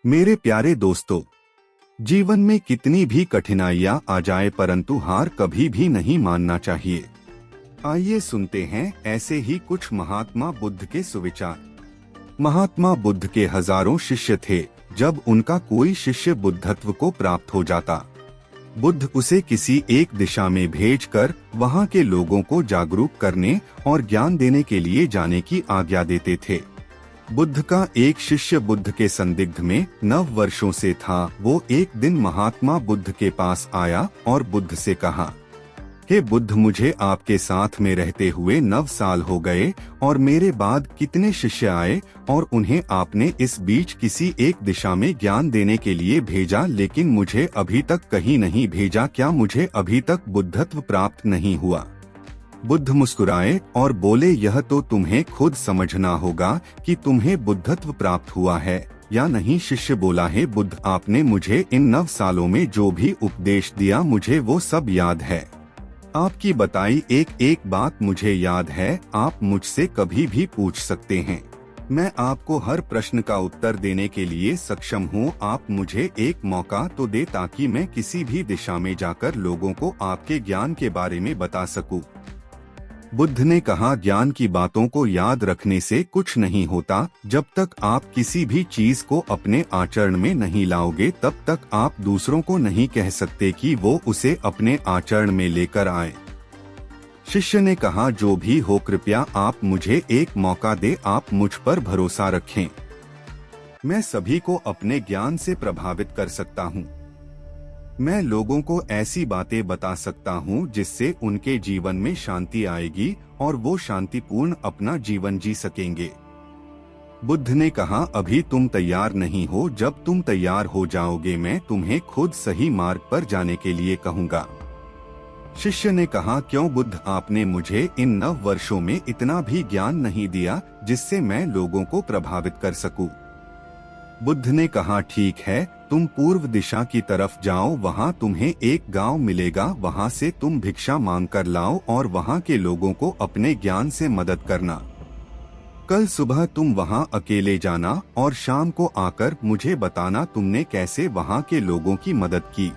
मेरे प्यारे दोस्तों, जीवन में कितनी भी कठिनाइयां आ जाए परंतु हार कभी भी नहीं मानना चाहिए। आइए सुनते हैं ऐसे ही कुछ महात्मा बुद्ध के सुविचार। महात्मा बुद्ध के हजारों शिष्य थे। जब उनका कोई शिष्य बुद्धत्व को प्राप्त हो जाता, बुद्ध उसे किसी एक दिशा में भेजकर वहां के लोगों को जागरूक करने और ज्ञान देने के लिए जाने की आज्ञा देते थे। बुद्ध का एक शिष्य बुद्ध के संदिग्ध में 9 वर्षों से था। वो एक दिन महात्मा बुद्ध के पास आया और बुद्ध से कहा, हे बुद्ध, मुझे आपके साथ में रहते हुए 9 साल हो गए और मेरे बाद कितने शिष्य आए और उन्हें आपने इस बीच किसी एक दिशा में ज्ञान देने के लिए भेजा, लेकिन मुझे अभी तक कहीं नहीं भेजा। क्या मुझे अभी तक बुद्धत्व प्राप्त नहीं हुआ? बुद्ध मुस्कुराए और बोले, यह तो तुम्हें खुद समझना होगा कि तुम्हें बुद्धत्व प्राप्त हुआ है या नहीं। शिष्य बोला, है बुद्ध, आपने मुझे इन 9 सालों में जो भी उपदेश दिया मुझे वो सब याद है। आपकी बताई एक एक बात मुझे याद है। आप मुझसे कभी भी पूछ सकते हैं, मैं आपको हर प्रश्न का उत्तर देने के लिए सक्षम हूँ। आप मुझे एक मौका तो दे ताकि मैं किसी भी दिशा में जाकर लोगों को आपके ज्ञान के बारे में बता सकूं। बुद्ध ने कहा, ज्ञान की बातों को याद रखने से कुछ नहीं होता। जब तक आप किसी भी चीज को अपने आचरण में नहीं लाओगे तब तक आप दूसरों को नहीं कह सकते कि वो उसे अपने आचरण में लेकर आए। शिष्य ने कहा, जो भी हो कृपया आप मुझे एक मौका दे, आप मुझ पर भरोसा रखें। मैं सभी को अपने ज्ञान से प्रभावित कर सकता हूँ। मैं लोगों को ऐसी बातें बता सकता हूँ जिससे उनके जीवन में शांति आएगी और वो शांतिपूर्ण अपना जीवन जी सकेंगे। बुद्ध ने कहा, अभी तुम तैयार नहीं हो। जब तुम तैयार हो जाओगे मैं तुम्हें खुद सही मार्ग पर जाने के लिए कहूँगा। शिष्य ने कहा, क्यों बुद्ध, आपने मुझे इन 9 वर्षों में इतना भी ज्ञान नहीं दिया जिससे मैं लोगों को प्रभावित कर सकूं। बुद्ध ने कहा, ठीक है, तुम पूर्व दिशा की तरफ जाओ, वहाँ तुम्हें एक गांव मिलेगा। वहाँ से तुम भिक्षा मांग कर लाओ और वहाँ के लोगों को अपने ज्ञान से मदद करना। कल सुबह तुम वहाँ अकेले जाना और शाम को आकर मुझे बताना तुमने कैसे वहाँ के लोगों की मदद की।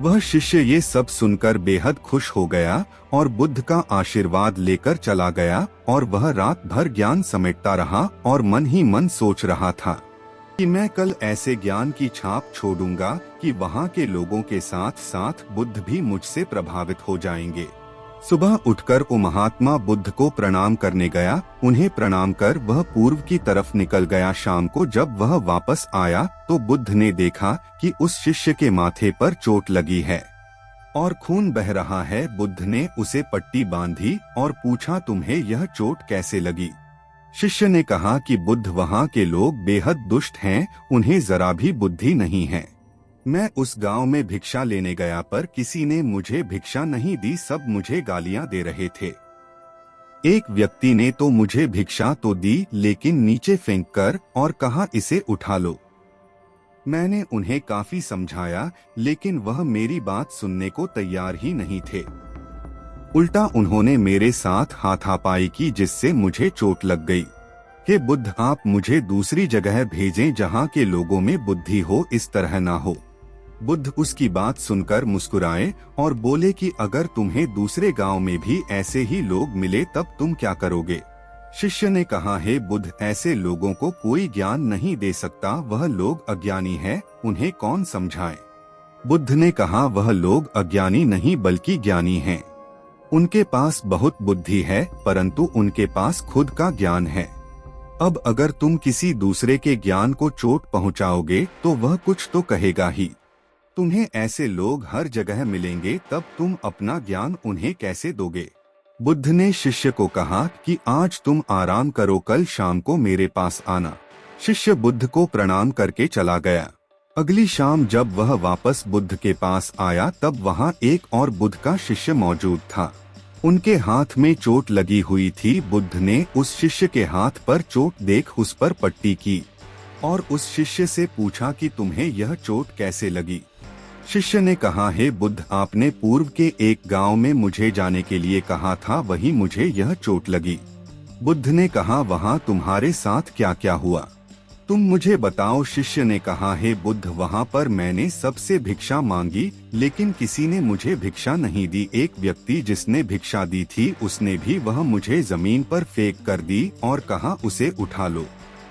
वह शिष्य ये सब सुनकर बेहद खुश हो गया और बुद्ध का आशीर्वाद लेकर चला गया और वह रात भर ज्ञान समेटता रहा और मन ही मन सोच रहा था कि मैं कल ऐसे ज्ञान की छाप छोड़ूंगा कि वहाँ के लोगों के साथ साथ बुद्ध भी मुझसे प्रभावित हो जाएंगे। सुबह उठकर वो महात्मा बुद्ध को प्रणाम करने गया। उन्हें प्रणाम कर वह पूर्व की तरफ निकल गया। शाम को जब वह वापस आया तो बुद्ध ने देखा कि उस शिष्य के माथे पर चोट लगी है और खून बह रहा है। बुद्ध ने उसे पट्टी बांधी और पूछा, तुम्हें यह चोट कैसे लगी? शिष्य ने कहा कि बुद्ध, वहाँ के लोग बेहद दुष्ट हैं, उन्हें जरा भी बुद्धि नहीं है। मैं उस गांव में भिक्षा लेने गया पर किसी ने मुझे भिक्षा नहीं दी, सब मुझे गालियां दे रहे थे। एक व्यक्ति ने तो मुझे भिक्षा तो दी लेकिन नीचे फेंक कर और कहा, इसे उठा लो। मैंने उन्हें काफी समझाया लेकिन वह मेरी बात सुनने को तैयार ही नहीं थे। उल्टा उन्होंने मेरे साथ हाथापाई की जिससे मुझे चोट लग गई। हे बुद्ध, आप मुझे दूसरी जगह भेजें जहाँ के लोगों में बुद्धि हो, इस तरह ना हो। बुद्ध उसकी बात सुनकर मुस्कुराए और बोले कि अगर तुम्हें दूसरे गांव में भी ऐसे ही लोग मिले तब तुम क्या करोगे? शिष्य ने कहा, हे बुद्ध, ऐसे लोगों को कोई ज्ञान नहीं दे सकता। वह लोग अज्ञानी है, उन्हें कौन समझाए? बुद्ध ने कहा, वह लोग अज्ञानी नहीं बल्कि ज्ञानी हैं। उनके पास बहुत बुद्धि है परंतु उनके पास खुद का ज्ञान है। अब अगर तुम किसी दूसरे के ज्ञान को चोट पहुंचाओगे तो वह कुछ तो कहेगा ही। तुम्हें ऐसे लोग हर जगह मिलेंगे, तब तुम अपना ज्ञान उन्हें कैसे दोगे? बुद्ध ने शिष्य को कहा कि आज तुम आराम करो, कल शाम को मेरे पास आना। शिष्य बुद्ध को प्रणाम करके चला गया। अगली शाम जब वह वापस बुद्ध के पास आया तब वहाँ एक और बुद्ध का शिष्य मौजूद था। उनके हाथ में चोट लगी हुई थी। बुद्ध ने उस शिष्य के हाथ पर चोट देख उस पर पट्टी की और उस शिष्य से पूछा कि तुम्हें यह चोट कैसे लगी? शिष्य ने कहा, हे बुद्ध, आपने पूर्व के एक गांव में मुझे जाने के लिए कहा था, वही मुझे यह चोट लगी। बुद्ध ने कहा, वहाँ तुम्हारे साथ क्या क्या हुआ? तुम मुझे बताओ। शिष्य ने कहा, हे बुद्ध, वहाँ पर मैंने सबसे भिक्षा मांगी, लेकिन किसी ने मुझे भिक्षा नहीं दी। एक व्यक्ति जिसने भिक्षा दी थी उसने भी वह मुझे जमीन पर फेंक कर दी और कहा, उसे उठा लो।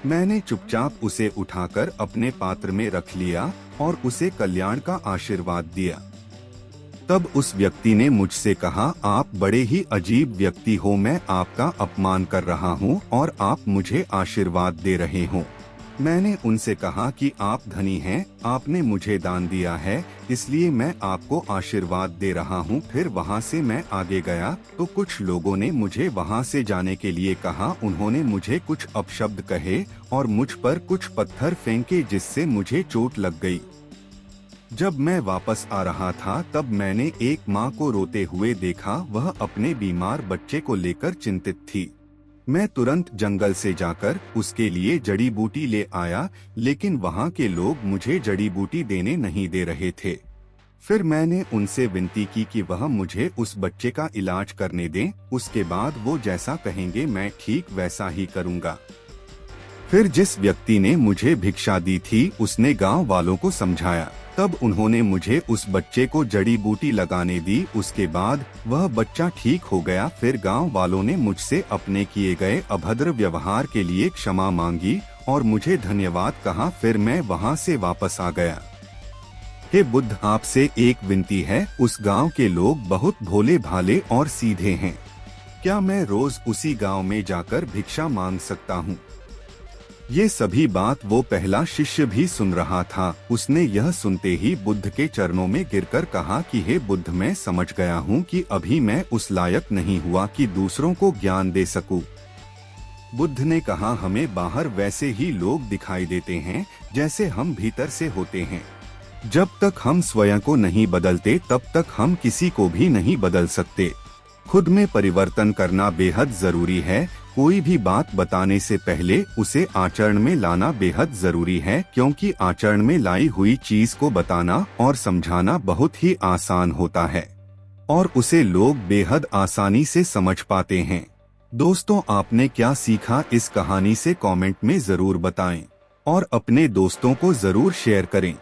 मैंने चुपचाप उसे उठाकर अपने पात्र में रख लिया और उसे कल्याण का आशीर्वाद दिया। तब उस व्यक्ति ने मुझसे कहा, आप बड़े ही अजीब व्यक्ति हो, मैं आपका अपमान कर रहा हूँ और आप मुझे आशीर्वाद दे रहे हो। मैंने उनसे कहा कि आप धनी हैं, आपने मुझे दान दिया है, इसलिए मैं आपको आशीर्वाद दे रहा हूँ। फिर वहाँ से मैं आगे गया तो कुछ लोगों ने मुझे वहाँ से जाने के लिए कहा। उन्होंने मुझे कुछ अपशब्द कहे और मुझ पर कुछ पत्थर फेंके, जिससे मुझे चोट लग गई। जब मैं वापस आ रहा था तब मैंने एक माँ को रोते हुए देखा। वह अपने बीमार बच्चे को लेकर चिंतित थी। मैं तुरंत जंगल से जाकर उसके लिए जड़ी बूटी ले आया, लेकिन वहाँ के लोग मुझे जड़ी बूटी देने नहीं दे रहे थे। फिर मैंने उनसे विनती की कि वह मुझे उस बच्चे का इलाज करने दें, उसके बाद वो जैसा कहेंगे मैं ठीक वैसा ही करूँगा। फिर जिस व्यक्ति ने मुझे भिक्षा दी थी उसने गांव वालों को समझाया। तब उन्होंने मुझे उस बच्चे को जड़ी बूटी लगाने दी। उसके बाद वह बच्चा ठीक हो गया। फिर गांव वालों ने मुझसे अपने किए गए अभद्र व्यवहार के लिए क्षमा मांगी और मुझे धन्यवाद कहा। फिर मैं वहां से वापस आ गया। हे बुद्ध, आपसे एक विनती है। उस गांव के लोग बहुत भोले भाले और सीधे हैं। क्या मैं रोज उसी गांव में जाकर भिक्षा मांग सकता हूँ? ये सभी बात वो पहला शिष्य भी सुन रहा था। उसने यह सुनते ही बुद्ध के चरणों में गिरकर कहा कि हे बुद्ध, मैं समझ गया हूँ कि अभी मैं उस लायक नहीं हुआ कि दूसरों को ज्ञान दे सकूं। बुद्ध ने कहा, हमें बाहर वैसे ही लोग दिखाई देते हैं जैसे हम भीतर से होते हैं। जब तक हम स्वयं को नहीं बदलते तब तक हम किसी को भी नहीं बदल सकते। खुद में परिवर्तन करना बेहद जरूरी है। कोई भी बात बताने से पहले उसे आचरण में लाना बेहद जरूरी है, क्योंकि आचरण में लाई हुई चीज को बताना और समझाना बहुत ही आसान होता है और उसे लोग बेहद आसानी से समझ पाते हैं। दोस्तों, आपने क्या सीखा इस कहानी से कमेंट में जरूर बताएं और अपने दोस्तों को जरूर शेयर करें।